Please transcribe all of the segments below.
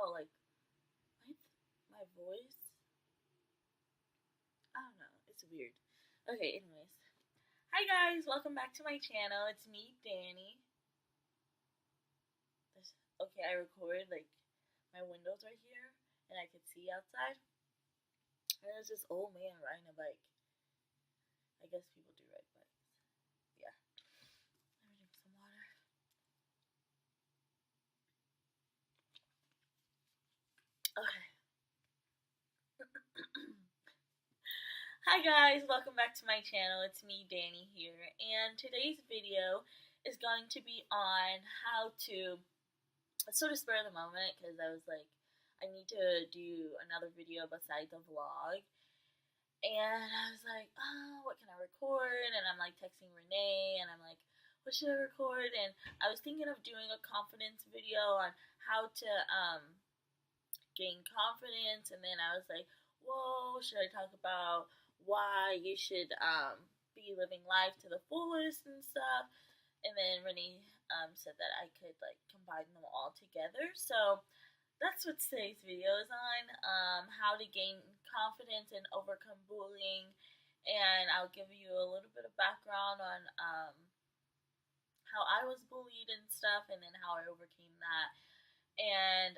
tell, like, what? My voice? I don't know. It's weird. Okay, anyways. Hi guys, welcome back to my channel. It's me, Dani. Okay, I recorded, like, my windows right here, and I could see outside. And there's this old man riding a bike. I guess people do ride bikes. Yeah. Let me drink some water. Okay. Hi guys, welcome back to my channel. It's me, Dani here, and today's video is going to be on how to, sort of spur of the moment, because I was like, I need to do another video besides the vlog, and I was like, oh, what can I record? And I'm like texting Renee, and I'm like, what should I record? And I was thinking of doing a confidence video on how to gain confidence, and then I was like, whoa, should I talk about why you should be living life to the fullest and stuff? And then Renee said that I could like combine them all together. So that's what today's video is on, how to gain confidence and overcome bullying. And I'll give you a little bit of background on how I was bullied and stuff, and then how I overcame that, and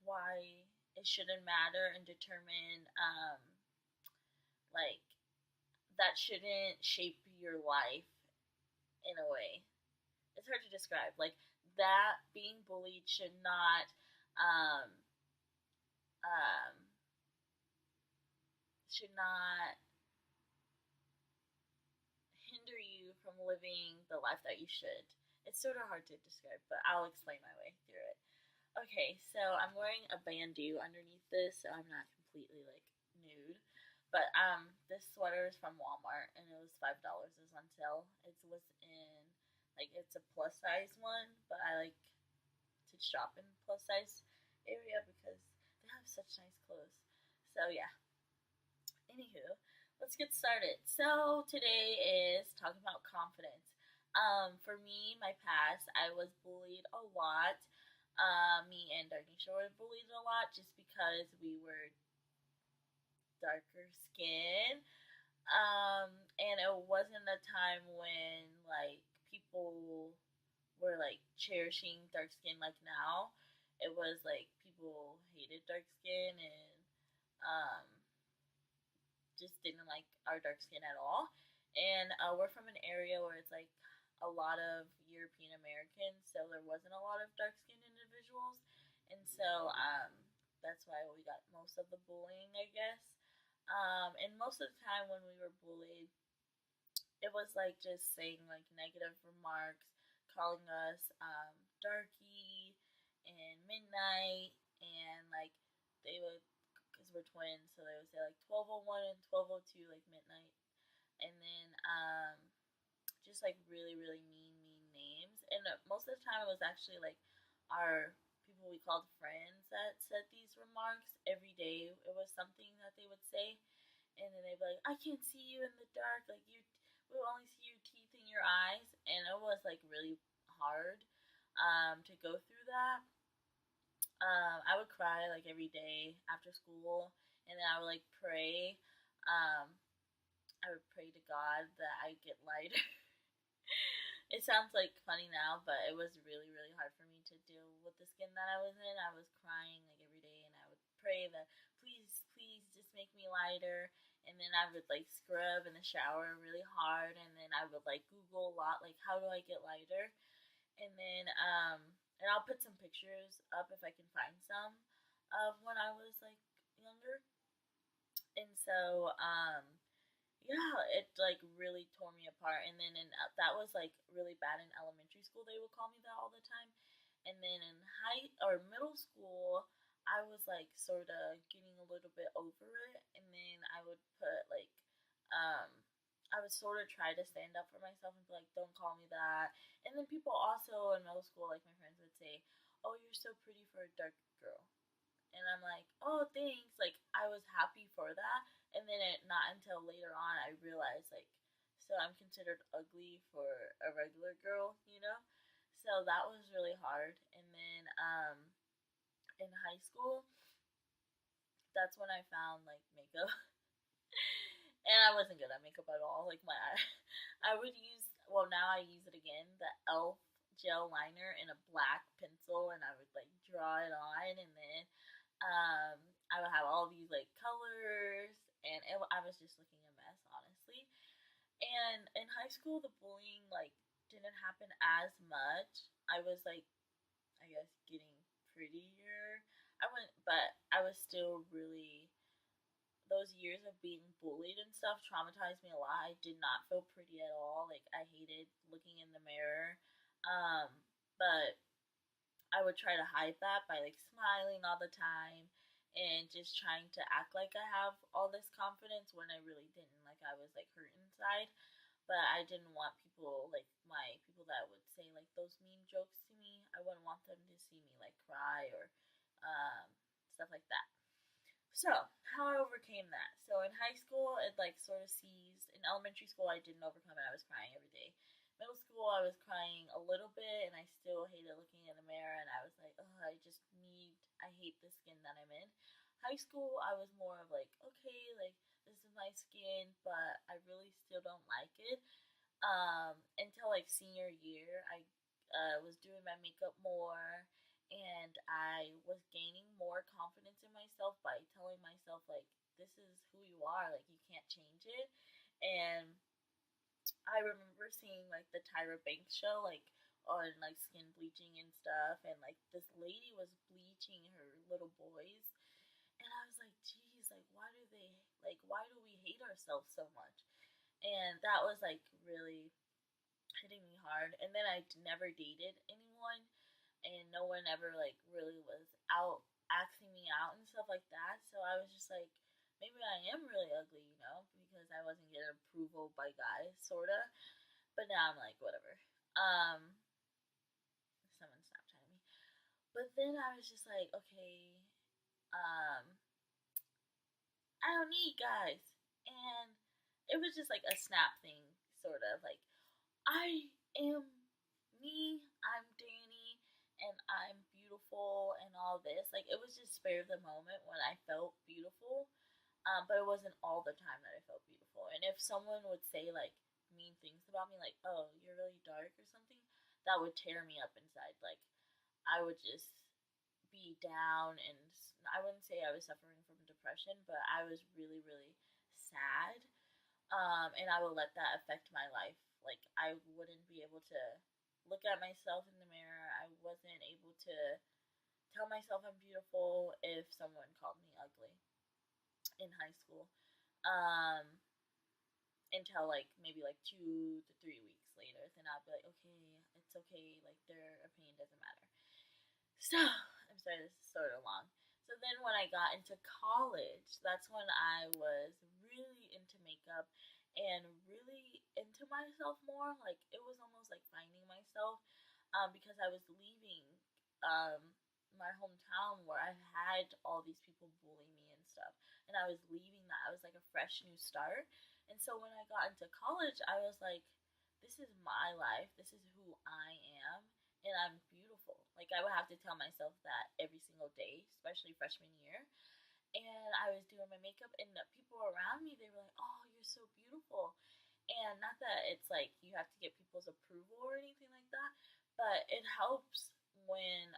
why it shouldn't matter, and determine like that shouldn't shape your life in a way. It's hard to describe. Like that being bullied should not um, um, should not hinder you from living the life that you should. It's sort of hard to describe, but I'll explain my way through it. Okay, so I'm wearing a bandeau underneath this, so I'm not completely like nude. But this sweater is from Walmart, and it was $5. It was on sale. It was in like it's a plus size one, but I like to shop in plus size area because they have such nice clothes. So yeah. Anywho, let's get started. So today is talking about confidence. For me, my past, I was bullied a lot. Me and Dani were bullied a lot just because we were darker skin. And it wasn't a time when like people were like cherishing dark skin like now. It was like people hated dark skin and um, just didn't like our dark skin at all. And we're from an area where it's like a lot of European Americans, so there wasn't a lot of dark skinned individuals. And so that's why we got most of the bullying, I guess. And most of the time when we were bullied, it was like just saying like negative remarks, calling us darky and midnight, and like they would, because we're twins, so they would say like 12:01 and 12:02, like midnight, and then just like really really mean names. And most of the time it was actually like our people we called friends that said these remarks every day. It was something that they would say, and then they'd be like, I can't see you in the dark, like you we only see your teeth in your eyes. And it was like really hard to go through that. I would cry like every day after school, and then I would like pray. um, I would pray to God that I get lighter. It sounds like funny now, but it was really, really hard for me to deal with the skin that I was in. I was crying like every day, and I would pray that please, please, just make me lighter. And then I would like scrub in the shower really hard, and then I would like Google a lot, like how do I get lighter. And then and I'll put some pictures up if I can find some of when I was like younger. And so yeah, it like really tore me apart. And then that was like really bad in elementary school. They would call me that all the time. And then in high or middle school, I was like sort of getting a little bit over it. And then I would put like um I would sort of try to stand up for myself and be like, don't call me that. And then people also in middle school, like my friends would say, oh, you're so pretty for a dark girl. And I'm like, oh, thanks. Like, I was happy for that. And then not until later on I realized, like, so I'm considered ugly for a regular girl, you know? So that was really hard. And then in high school, that's when I found like makeup. And I wasn't good at makeup at all. Like my I would use, well, now I use it again, the elf gel liner in a black pencil, and I would like draw it on, and then um I would have all these like colors, and I was just looking a mess, honestly. And in high school, the bullying like didn't happen as much. I was like, I guess, getting prettier. I went, but I was still really, those years of being bullied and stuff traumatized me a lot. I did not feel pretty at all. Like I hated looking in the mirror. Um, but I would try to hide that by like smiling all the time and just trying to act like I have all this confidence when I really didn't. Like I was like hurt inside, but I didn't want people, like my people that would say like those mean jokes to me. I wouldn't want them to see me like cry or um, stuff like that. So, how I overcame that. So, in high school, it like sort of seized. In elementary school, I didn't overcome it. I was crying every day. Middle school, I was crying a little bit, and I still hated looking in the mirror. And I was like, oh, I hate the skin that I'm in. High school, I was more of like, okay, like this is my skin, but I really still don't like it. Until like senior year, I was doing my makeup more, and I was gaining more confidence in myself by telling myself like this is who you are, like you can't change it. And I remember seeing like the Tyra Banks show, like on like skin bleaching and stuff, and like this lady was bleaching her little boys, and I was like, geez, like why do we hate ourselves so much? And that was like really hitting me hard. And then I never dated anyone, and no one ever like really was out asking me out and stuff like that. So I was just like, maybe I am really ugly, because I wasn't getting approval by guys, sorta. But now I'm like, whatever. Um, Someone Snapchatted me. But then I was just like, okay, um, I don't need guys. And it was just like a snap thing, sort of like, I am me, I'm Dani, and I'm beautiful and all this. Like, it was just spare of the moment when I felt beautiful, but it wasn't all the time that I felt beautiful. And if someone would say, like, mean things about me, like, oh, you're really dark or something, that would tear me up inside. Like, I would just be down, and I wouldn't say I was suffering from depression, but I was really, really sad, and I would let that affect my life. Like I wouldn't be able to look at myself in the mirror. I wasn't able to tell myself I'm beautiful if someone called me ugly in high school. Um, until like maybe like 2 to 3 weeks later, then I'd be like, okay, it's okay. Like their opinion doesn't matter. So I'm sorry, this is sort of long. So then when I got into college, that's when I was really into makeup and really into myself more. Like it was almost like finding myself, because I was leaving um, my hometown where I had all these people bully me and stuff, and I was leaving that. I was like a fresh new start. And so when I got into college, I was like, this is my life. This is who I am, and I'm beautiful. Like I would have to tell myself that every single day, especially freshman year. And I was doing my makeup, and the people around me, they were like, "Oh, you're so beautiful." And not that it's like you have to get people's approval or anything like that, but it helps when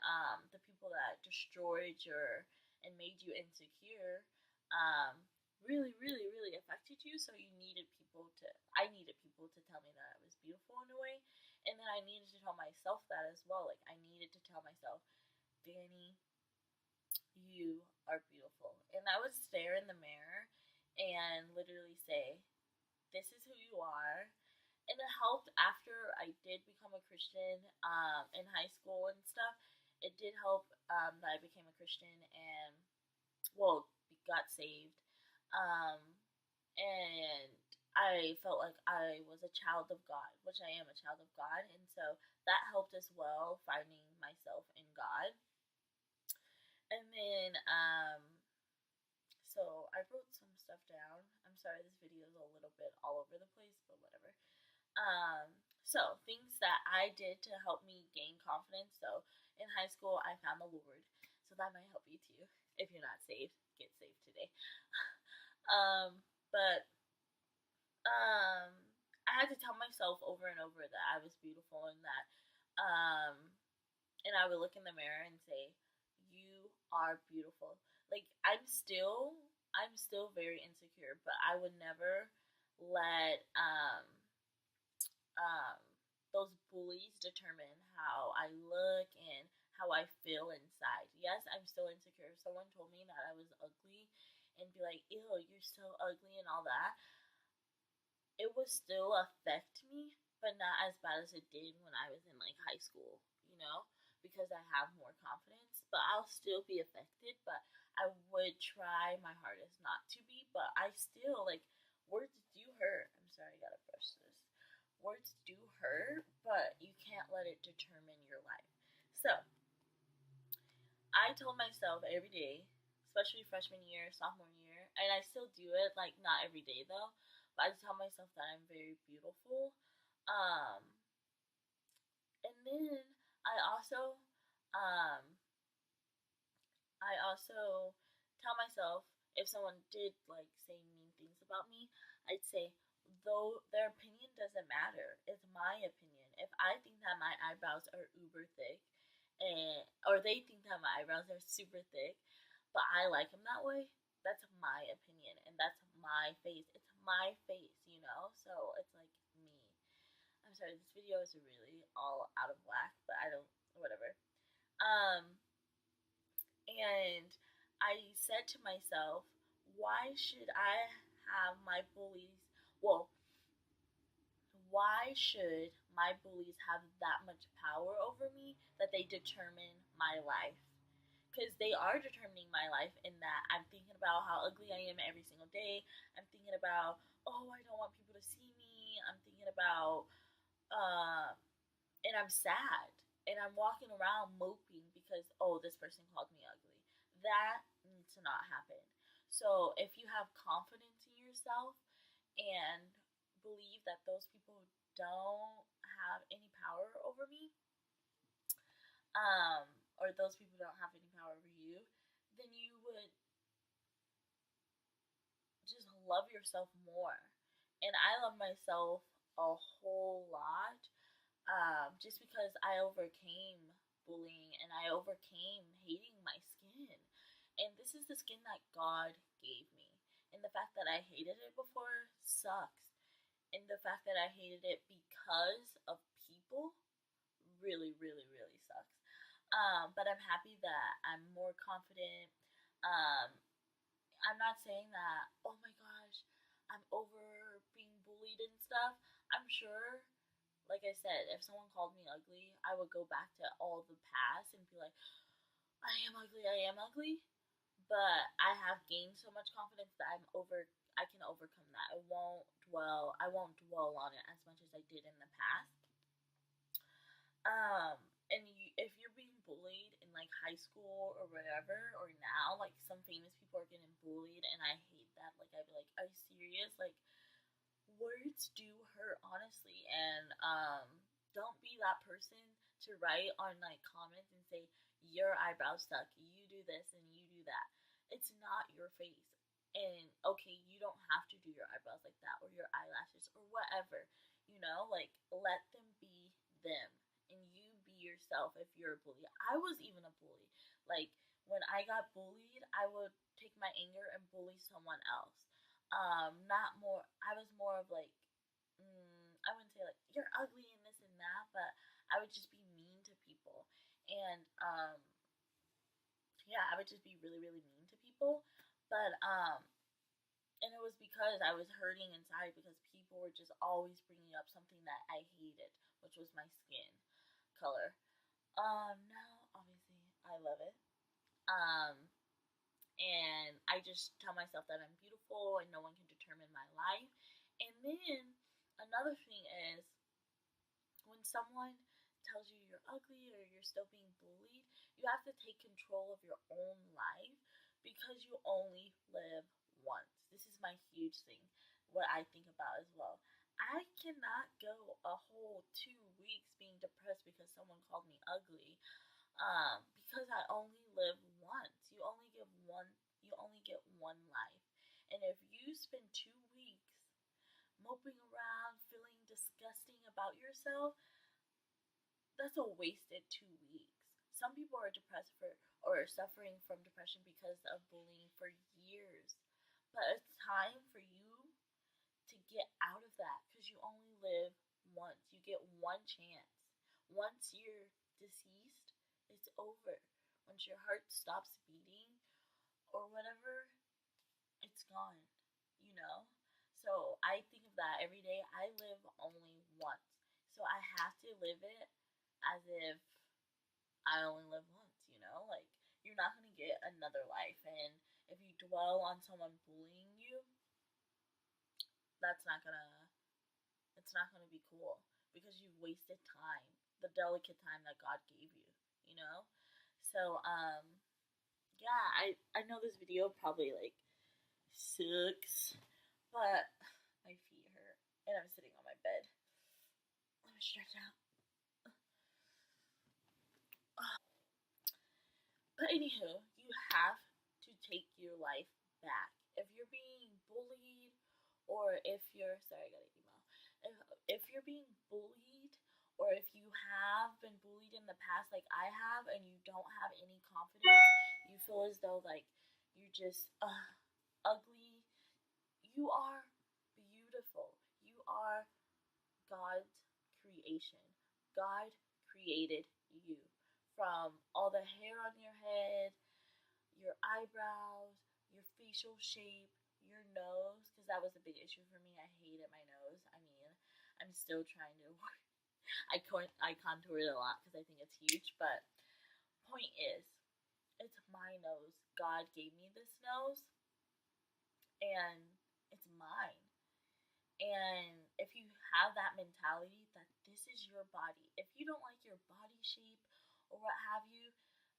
the people that destroyed your and made you insecure um, really, really, really affected you. So I needed people to tell me that I was beautiful in a way, and then I needed to tell myself that as well. Like I needed to tell myself, Dani, you are beautiful. And I would stare in the mirror and literally say, this is who you are. And it helped after I did become a Christian in high school and stuff. It did help that I became a Christian and, well, got saved. Um, and I felt like I was a child of God, which I am a child of God. And so that helped as well, finding myself in God. And then so I wrote some stuff down. I'm sorry, this video is a little bit all over the place, but whatever. So things that I did to help me gain confidence. So in high school, I found the Lord. So that might help you too. If you're not saved, get saved today. But I had to tell myself over and over that I was beautiful and that um and I would look in the mirror and say, "You are beautiful." Like I'm still very insecure, but I would never let um those bullies determine how I look and how I feel inside. Yes, I'm still insecure. If someone told me that I was ugly and be like, "Ew, you're so ugly" and all that, it would still affect me, but not as bad as it did when I was in like high school, because I have more confidence. But I'll still be affected, but I would try my hardest not to be. But I still like words do hurt. I'm sorry, I gotta brush this. Words do hurt, but you can't let it determine your life. So I told myself every day, especially freshman year, sophomore year, and I still do it, like not every day though, but I tell myself that I'm very beautiful. Um, and then I also, um, I also tell myself if someone did like say mean things about me, I'd say, though their opinion doesn't matter. It's my opinion. If I think that my eyebrows are uber thick, or they think that my eyebrows are super thick, but I like them that way, that's my opinion and that's my face. It's my face. So it's like me. I'm sorry, this video is really all out of whack, but I don't, whatever. Um, and I said to myself, why should I have my bullies? Well, why should my bullies have that much power over me that they determine my life? Because they are determining my life in that I'm thinking about how ugly I am every single day. I'm thinking about, oh, I don't want people to see me. I'm thinking about, uh, and I'm sad. And I'm walking around moping because, oh, this person called me ugly. That needs to not happen. So if you have confidence in yourself and believe that those people don't have any power over me, um, or those people don't have any power over you, then you would just love yourself more. And I love myself a whole lot, just because I overcame bullying and I overcame hating my skin. And this is the skin that God gave me. And the fact that I hated it before sucks. And the fact that I hated it because of people really, really, really sucks. But I'm happy that I'm more confident. Um, I'm not saying that, oh my gosh, I'm over being bullied and stuff. I'm sure, like I said, if someone called me ugly, I would go back to all the past and be like, I am ugly, I am ugly. But I have gained so much confidence that I can overcome that. I won't dwell on it as much as I did in the past. And if you're being bullied in like high school or whatever, or now, like some famous people are getting bullied, and I hate that. Like I'd be like, are you serious? Like words do hurt, honestly, and don't be that person to write on like comments and say your eyebrows suck, you do this and you do that. It's not your face. And okay, you don't have to do your eyebrows like that or your eyelashes or whatever. Like let them be them and you be yourself if you're a bully. I was even a bully. Like when I got bullied, I would take my anger and bully someone else. Not more. I was more of like, I wouldn't say like you're ugly and this and that, but I would just be mean to people, and yeah, I would just be really, really mean to people. But and it was because I was hurting inside because people were just always bringing up something that I hated, which was my skin color. Now obviously I love it. Um, and I just tell myself that I'm beautiful and no one can determine my life. And then another thing is when someone tells you you're ugly or you're still being bullied, you have to take control of your own life because you only live once. This is my huge thing, what I think about as well. I cannot go a whole 2 weeks being depressed because someone called me ugly, because I only live And if you spend 2 weeks moping around, feeling disgusting about yourself, that's a wasted 2 weeks. Some people are depressed for or suffering from depression because of bullying for years. But it's time for you to get out of that because you only live once. You get one chance. Once you're deceased, it's over. Once your heart stops beating or whatever, it's gone, you know? So I think of that every day. I live only once. So I have to live it as if I only live once, you know? Like, you're not going to get another life. And if you dwell on someone bullying you, that's not going to, it's not going to be cool because you've wasted time, the delicate time that God gave you, you know? So, yeah, I know this video probably, like, sucks, but my feet hurt and I'm sitting on my bed. Let me stretch out. But anywho, you have to take your life back. If you're being bullied, or if you're sorry, I got an email. If you're being bullied, or if you have been bullied in the past, like I have, and you don't have any confidence, you feel as though like you're just ugly. You are beautiful. You are God's creation. God created you from all the hair on your head, your eyebrows, your facial shape, your nose, because that was a big issue for me. I hated my nose. I mean, I'm still trying to work. I contour it a lot because I think it's huge, but point is, it's my nose. God gave me this nose, and it's mine. And if you have that mentality that this is your body, if you don't like your body shape or what have you,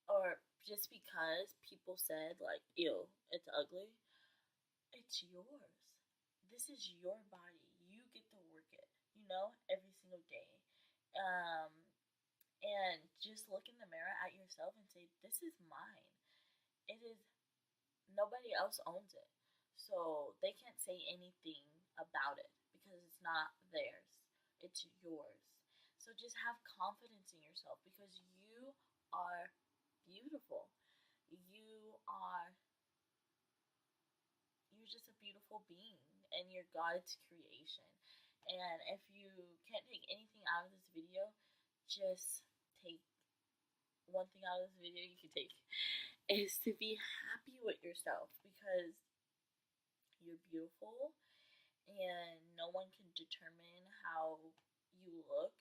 or just because people said, like, ew, it's ugly, it's yours. This is your body. You get to work it, you know, every single day. Um, and just look in the mirror at yourself and say, this is mine. It is, nobody else owns it. So they can't say anything about it because it's not theirs. It's yours. So just have confidence in yourself because you are beautiful. You are you're just a beautiful being and you're God's creation. And if you can't take anything out of this video, just take one thing out of this video you can take is to be happy with yourself because you're beautiful and no one can determine how you look.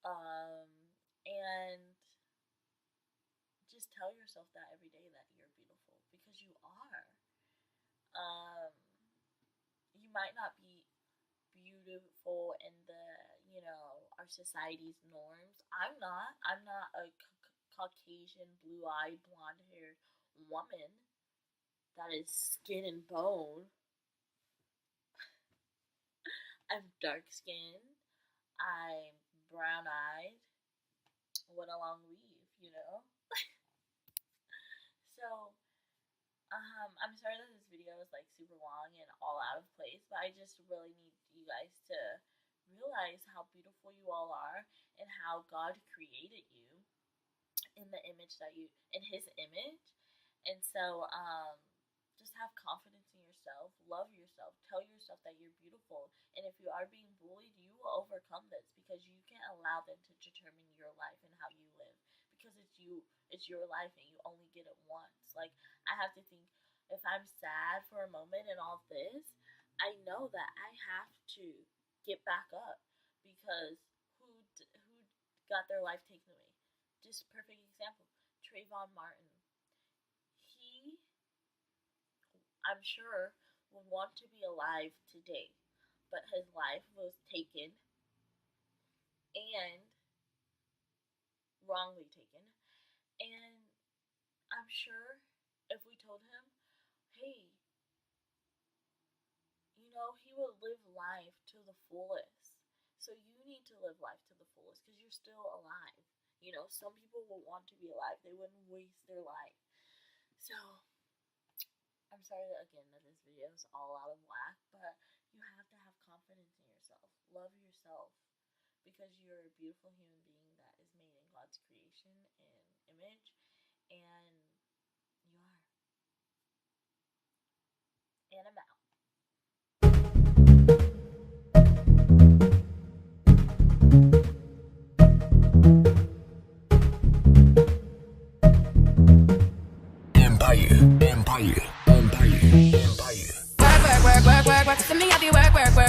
Um, and just tell yourself that every day that you're beautiful because you are. Um, you might not be beautiful in the, you know, our society's norms. I'm not. I'm not a Caucasian, blue-eyed, blonde-haired woman that is skin and bone. I'm dark-skinned. I'm brown-eyed with a long weave, you know? So, I'm sorry that this video is like super long and all out of place, but I just really need you guys to realize how beautiful you all are and how God created you in the image that you in his image. And so just have confidence in yourself, love yourself, tell yourself that you're beautiful. And if you are being bullied, you will overcome this because you can't allow them to determine your life and how you live because it's your life and you only get it once. Like I have to think if I'm sad for a moment and all this, I know that I have to get back up because who got their life taken away? Just perfect example. Trayvon Martin. He, I'm sure, would want to be alive today, but his life was taken and wrongly taken. And I'm sure if we told him, hey, you know, he would live life to the fullest. So you need to live life to the fullest because you're still alive. You know, some people will want to be alive, they wouldn't waste their life. So I'm sorry that again that this video is all out of whack, but you have to have confidence in yourself. Love yourself because you're a beautiful human being that is made in God's creation and image, and you are. And I'm out. Empire. Work, work, work, work, work. For me, I be work, work, work.